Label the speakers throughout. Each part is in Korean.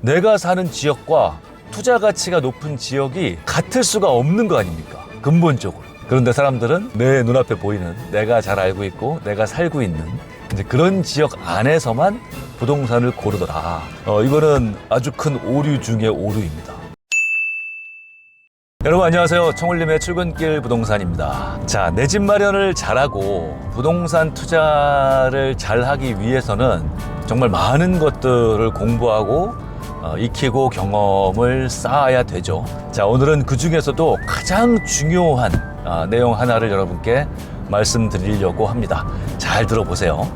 Speaker 1: 내가 사는 지역과 투자 가치가 높은 지역이 같을 수가 없는 거 아닙니까? 근본적으로. 그런데 사람들은 내 눈앞에 보이는, 내가 잘 알고 있고 내가 살고 있는 이제 그런 지역 안에서만 부동산을 고르더라. 이거는 아주 큰 오류 중의 오류입니다. 여러분 안녕하세요. 청울림의 출근길 부동산입니다. 자, 내 집 마련을 잘하고 부동산 투자를 잘하기 위해서는 정말 많은 것들을 공부하고 익히고 경험을 쌓아야 되죠. 자, 오늘은 그 중에서도 가장 중요한 내용 하나를 여러분께 말씀드리려고 합니다. 잘 들어보세요.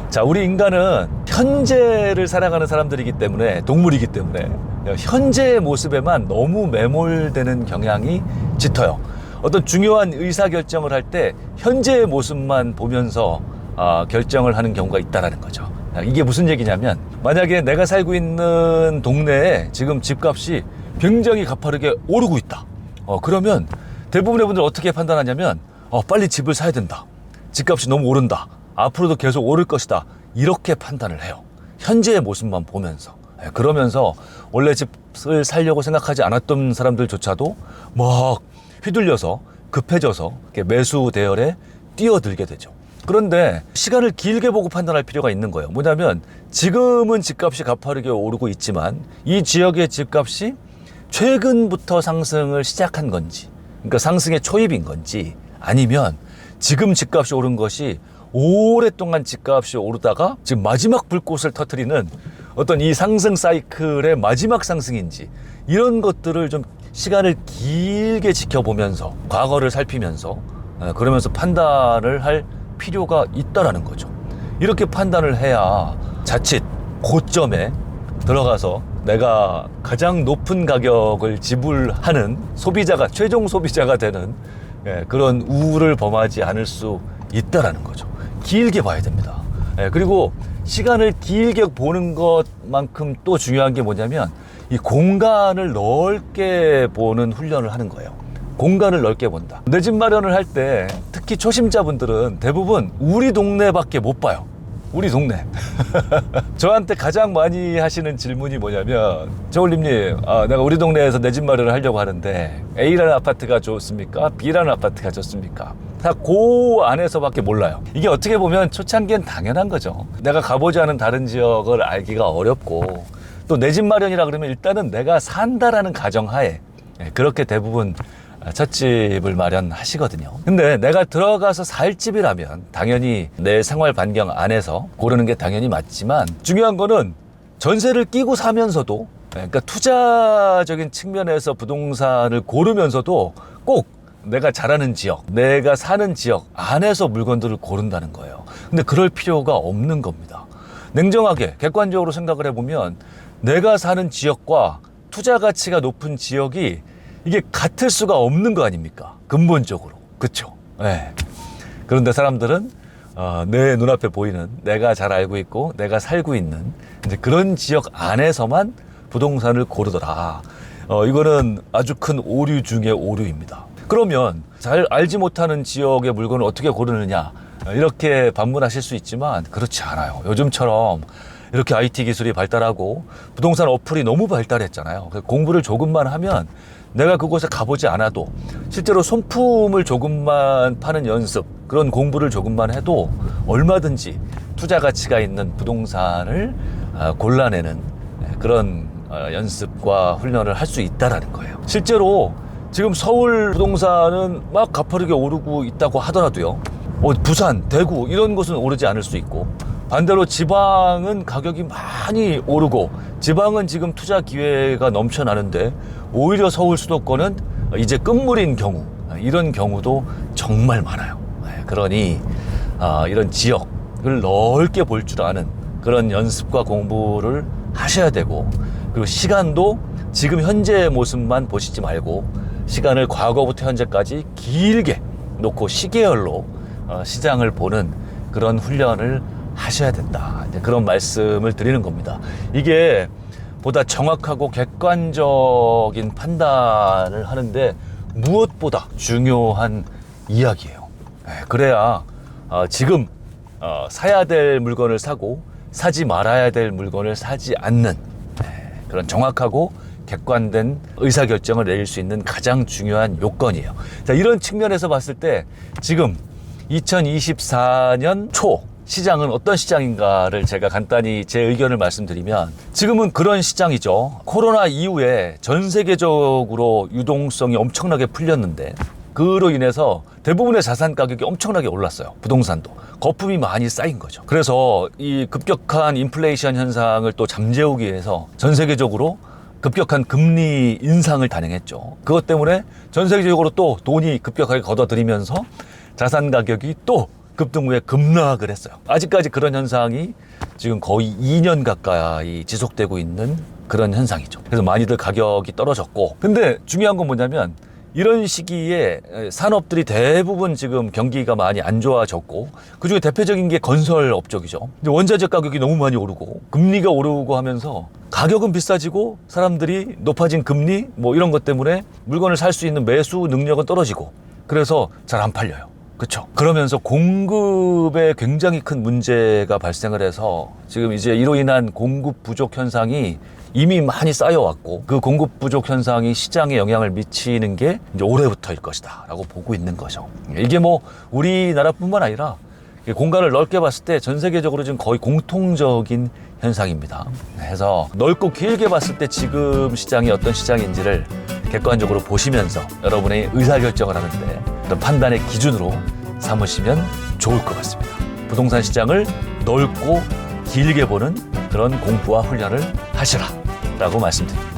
Speaker 1: 자, 우리 인간은 현재를 살아가는 사람들이기 때문에, 동물이기 때문에 현재의 모습에만 너무 매몰되는 경향이 짙어요. 어떤 중요한 의사결정을 할 때 현재의 모습만 보면서 결정을 하는 경우가 있다는 거죠. 이게 무슨 얘기냐면, 만약에 내가 살고 있는 동네에 지금 집값이 굉장히 가파르게 오르고 있다. 그러면 대부분의 분들 어떻게 판단하냐면, 빨리 집을 사야 된다. 집값이 너무 오른다. 앞으로도 계속 오를 것이다. 이렇게 판단을 해요. 현재의 모습만 보면서. 그러면서 원래 집을 살려고 생각하지 않았던 사람들조차도 막 휘둘려서 급해져서 매수 대열에 뛰어들게 되죠. 그런데 시간을 길게 보고 판단할 필요가 있는 거예요. 뭐냐면, 지금은 집값이 가파르게 오르고 있지만 이 지역의 집값이 최근부터 상승을 시작한 건지, 그러니까 상승의 초입인 건지, 아니면 지금 집값이 오른 것이 오랫동안 집값이 오르다가 지금 마지막 불꽃을 터뜨리는 어떤 이 상승 사이클의 마지막 상승인지, 이런 것들을 좀 시간을 길게 지켜보면서, 과거를 살피면서, 그러면서 판단을 할 필요가 있다라는 거죠. 이렇게 판단을 해야 자칫 고점에 들어가서 내가 가장 높은 가격을 지불하는 소비자가, 최종 소비자가 되는 그런 우울을 범하지 않을 수 있다라는 거죠. 길게 봐야 됩니다. 그리고 시간을 길게 보는 것만큼 또 중요한 게 뭐냐면, 이 공간을 넓게 보는 훈련을 하는 거예요. 공간을 넓게 본다. 내 집 마련을 할 때 특히 초심자분들은 대부분 우리 동네밖에 못 봐요. 우리 동네. 저한테 가장 많이 하시는 질문이 뭐냐면, 저울림님, 내가 우리 동네에서 내 집 마련을 하려고 하는데 A라는 아파트가 좋습니까? B라는 아파트가 좋습니까? 다 그 안에서밖에 몰라요. 이게 어떻게 보면 초창기엔 당연한 거죠. 내가 가보지 않은 다른 지역을 알기가 어렵고, 또 내 집 마련이라 그러면 일단은 내가 산다라는 가정하에 그렇게 대부분 첫 집을 마련하시거든요. 근데 내가 들어가서 살 집이라면 당연히 내 생활 반경 안에서 고르는 게 당연히 맞지만, 중요한 거는 전세를 끼고 사면서도, 그러니까 투자적인 측면에서 부동산을 고르면서도 꼭 내가 잘하는 지역, 내가 사는 지역 안에서 물건들을 고른다는 거예요. 근데 그럴 필요가 없는 겁니다. 냉정하게 객관적으로 생각을 해보면, 내가 사는 지역과 투자 가치가 높은 지역이 이게 같을 수가 없는 거 아닙니까? 근본적으로. 그쵸? 네. 그런데 사람들은 내 눈앞에 보이는, 내가 잘 알고 있고 내가 살고 있는 이제 그런 지역 안에서만 부동산을 고르더라. 이거는 아주 큰 오류 중의 오류입니다. 그러면 잘 알지 못하는 지역의 물건을 어떻게 고르느냐, 이렇게 반문하실 수 있지만 그렇지 않아요. 요즘처럼 이렇게 IT 기술이 발달하고 부동산 어플이 너무 발달했잖아요. 공부를 조금만 하면, 내가 그곳에 가보지 않아도 실제로 손품을 조금만 파는 연습, 그런 공부를 조금만 해도 얼마든지 투자 가치가 있는 부동산을 골라내는 그런 연습과 훈련을 할 수 있다는 거예요. 실제로 지금 서울 부동산은 막 가파르게 오르고 있다고 하더라도요, 부산, 대구 이런 곳은 오르지 않을 수 있고, 반대로 지방은 가격이 많이 오르고 지방은 지금 투자 기회가 넘쳐나는데, 오히려 서울 수도권은 이제 끝물인 경우, 이런 경우도 정말 많아요. 그러니 이런 지역을 넓게 볼 줄 아는 그런 연습과 공부를 하셔야 되고, 그리고 시간도 지금 현재의 모습만 보시지 말고 시간을 과거부터 현재까지 길게 놓고 시계열로 시장을 보는 그런 훈련을 하셔야 된다. 그런 말씀을 드리는 겁니다. 이게 보다 정확하고 객관적인 판단을 하는데 무엇보다 중요한 이야기예요. 그래야 지금 사야 될 물건을 사고 사지 말아야 될 물건을 사지 않는 그런 정확하고 객관된 의사결정을 내릴 수 있는 가장 중요한 요건이에요. 자, 이런 측면에서 봤을 때 지금 2024년 초 시장은 어떤 시장인가를 제가 간단히 제 의견을 말씀드리면, 지금은 그런 시장이죠. 코로나 이후에 전 세계적으로 유동성이 엄청나게 풀렸는데 그로 인해서 대부분의 자산 가격이 엄청나게 올랐어요. 부동산도 거품이 많이 쌓인 거죠. 그래서 이 급격한 인플레이션 현상을 또 잠재우기 위해서 전 세계적으로 급격한 금리 인상을 단행했죠. 그것 때문에 전 세계적으로 또 돈이 급격하게 걷어들이면서 자산 가격이 또 급등 후에 급락을 했어요. 아직까지 그런 현상이 지금 거의 2년 가까이 지속되고 있는 그런 현상이죠. 그래서 많이들 가격이 떨어졌고, 근데 중요한 건 뭐냐면 이런 시기에 산업들이 대부분 지금 경기가 많이 안 좋아졌고, 그중에 대표적인 게 건설 업적이죠. 원자재 가격이 너무 많이 오르고 금리가 오르고 하면서 가격은 비싸지고 사람들이 높아진 금리 뭐 이런 것 때문에 물건을 살 수 있는 매수 능력은 떨어지고, 그래서 잘 안 팔려요. 그렇죠. 그러면서 공급에 굉장히 큰 문제가 발생을 해서 지금 이제 이로 인한 공급 부족 현상이 이미 많이 쌓여왔고, 그 공급 부족 현상이 시장에 영향을 미치는 게 이제 올해부터일 것이다 라고 보고 있는 거죠. 이게 뭐 우리나라뿐만 아니라 공간을 넓게 봤을 때 전 세계적으로 지금 거의 공통적인 현상입니다. 그래서 넓고 길게 봤을 때 지금 시장이 어떤 시장인지를 객관적으로 보시면서 여러분의 의사결정을 하는데 어떤 판단의 기준으로 삼으시면 좋을 것 같습니다. 부동산 시장을 넓고 길게 보는 그런 공부와 훈련을 하시라 라고 말씀드립니다.